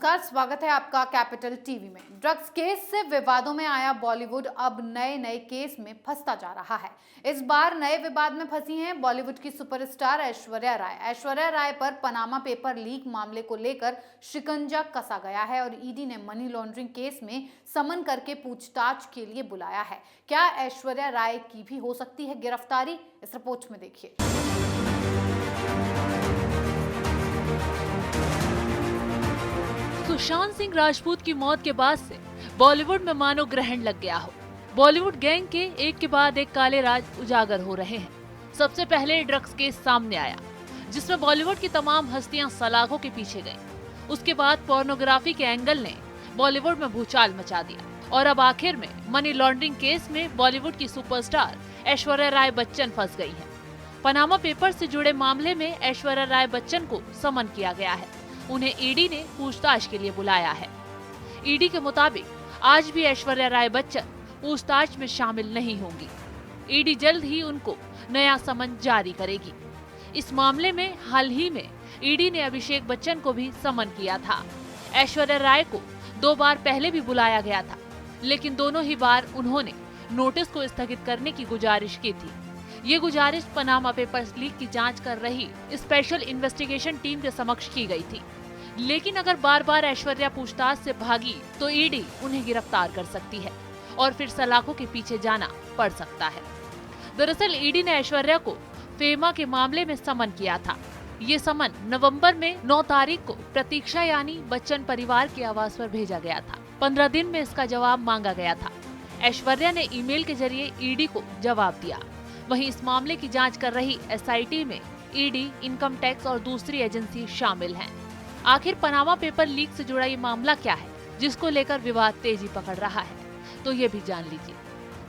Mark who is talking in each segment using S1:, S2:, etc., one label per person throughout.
S1: नमस्कार, स्वागत है आपका कैपिटल टीवी में। ड्रग्स केस से विवादों में आया बॉलीवुड अब नए केस में फंसता जा रहा है। इस बार नए विवाद में फंसी हैं बॉलीवुड की सुपरस्टार ऐश्वर्या राय। ऐश्वर्या राय पर पनामा पेपर लीक मामले को लेकर शिकंजा कसा गया है और ईडी ने मनी लॉन्ड्रिंग केस में समन करके पूछताछ के लिए बुलाया है। क्या ऐश्वर्या राय की भी हो सकती है गिरफ्तारी? इस रिपोर्ट में देखिए।
S2: सुशांत सिंह राजपूत की मौत के बाद से बॉलीवुड में मानो ग्रहण लग गया हो। बॉलीवुड गैंग के एक के बाद एक काले राज उजागर हो रहे हैं। सबसे पहले ड्रग्स केस सामने आया, जिसमें बॉलीवुड की तमाम हस्तियां सलाखों के पीछे गईं। उसके बाद पोर्नोग्राफी के एंगल ने बॉलीवुड में भूचाल मचा दिया और अब आखिर में मनी लॉन्ड्रिंग केस में बॉलीवुड की सुपरस्टार ऐश्वर्या राय बच्चन फंस गई है। पनामा पेपर से जुड़े मामले में ऐश्वर्या राय बच्चन को समन किया गया है। उन्हें ईडी ने पूछताछ के लिए बुलाया है। ईडी के मुताबिक आज भी ऐश्वर्या राय बच्चन पूछताछ में शामिल नहीं होंगी। ईडी जल्द ही उनको नया समन जारी करेगी। इस मामले में हाल ही में ईडी ने अभिषेक बच्चन को भी समन किया था। ऐश्वर्या राय को 2 बार पहले भी बुलाया गया था, लेकिन दोनों ही बार उन्होंने नोटिस को स्थगित करने की गुजारिश की थी। ये गुजारिश पनामा पेपर्स लीक की जांच कर रही स्पेशल इन्वेस्टिगेशन टीम के समक्ष की गई थी। लेकिन अगर बार बार ऐश्वर्या पूछताछ से भागी तो ईडी उन्हें गिरफ्तार कर सकती है और फिर सलाखों के पीछे जाना पड़ सकता है। दरअसल ईडी ने ऐश्वर्या को फेमा के मामले में समन किया था। ये समन नवंबर में 9 तारीख को प्रतीक्षा यानी बच्चन परिवार के आवास पर भेजा गया था। 15 दिन में इसका जवाब मांगा गया था। ऐश्वर्या ने ईमेल के जरिए ईडी को जवाब दिया। वहीं इस मामले की जांच कर रही एसआईटी में ईडी, इनकम टैक्स और दूसरी एजेंसी शामिल हैं। आखिर पनामा पेपर लीक से जुड़ा ये मामला क्या है, जिसको लेकर विवाद तेजी पकड़ रहा है, तो ये भी जान लीजिए।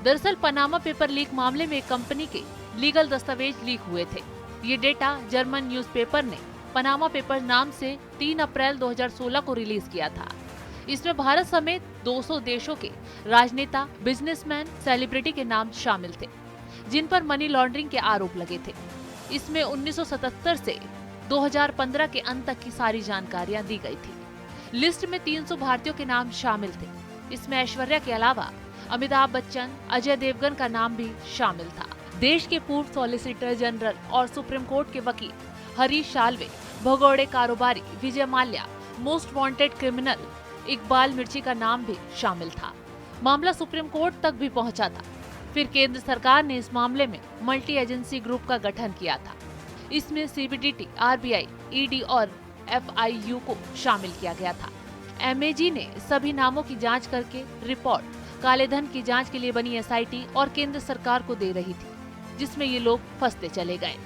S2: दरअसल पनामा पेपर लीक मामले में कंपनी के लीगल दस्तावेज लीक हुए थे। ये डेटा जर्मन न्यूज़पेपर ने पनामा पेपर नाम से 3 अप्रैल 2016 को रिलीज किया था। इसमें भारत समेत 200 देशों के राजनेता, बिजनेसमैन, सेलिब्रिटी के नाम शामिल थे, जिन पर मनी लॉन्ड्रिंग के आरोप लगे थे। इसमें 1977 से 2015 के अंत तक की सारी जानकारियां दी गई थी। लिस्ट में 300 भारतीयों के नाम शामिल थे। इसमें ऐश्वर्या के अलावा अमिताभ बच्चन, अजय देवगन का नाम भी शामिल था। देश के पूर्व सॉलिसिटर जनरल और सुप्रीम कोर्ट के वकील हरीश साल्वे, भगोड़े कारोबारी Vijay Mallya, most wanted criminal Iqbal Mirchi का नाम भी शामिल था। मामला सुप्रीम कोर्ट तक भी पहुंचा था। फिर केंद्र सरकार ने इस मामले में मल्टी एजेंसी ग्रुप का गठन किया था। इसमें सीबीडीटी, आरबीआई, ईडी और एफआईयू को शामिल किया गया था। एमएजी ने सभी नामों की जांच करके रिपोर्ट काले धन की जांच के लिए बनी एसआईटी और केंद्र सरकार को दे रही थी, जिसमें ये लोग फंसते चले गए।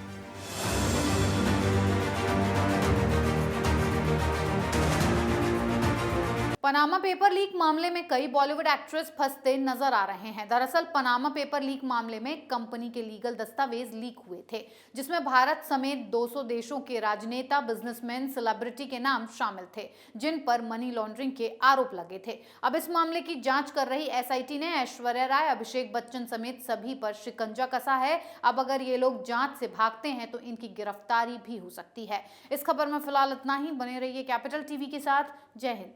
S1: पनामा पेपर लीक मामले में कई बॉलीवुड एक्ट्रेस फंसते नजर आ रहे हैं। दरअसल पनामा पेपर लीक मामले में कंपनी के लीगल दस्तावेज लीक हुए थे, जिसमें भारत समेत 200 देशों के राजनेता, बिजनेसमैन, सेलिब्रिटी के नाम शामिल थे, जिन पर मनी लॉन्ड्रिंग के आरोप लगे थे। अब इस मामले की जांच कर रही एसआईटी ने ऐश्वर्या राय, अभिषेक बच्चन समेत सभी पर शिकंजा कसा है। अब अगर ये लोग जांच से भागते हैं तो इनकी गिरफ्तारी भी हो सकती है। इस खबर में फिलहाल इतना ही। बने रहिए कैपिटल टीवी के साथ। जय हिंद।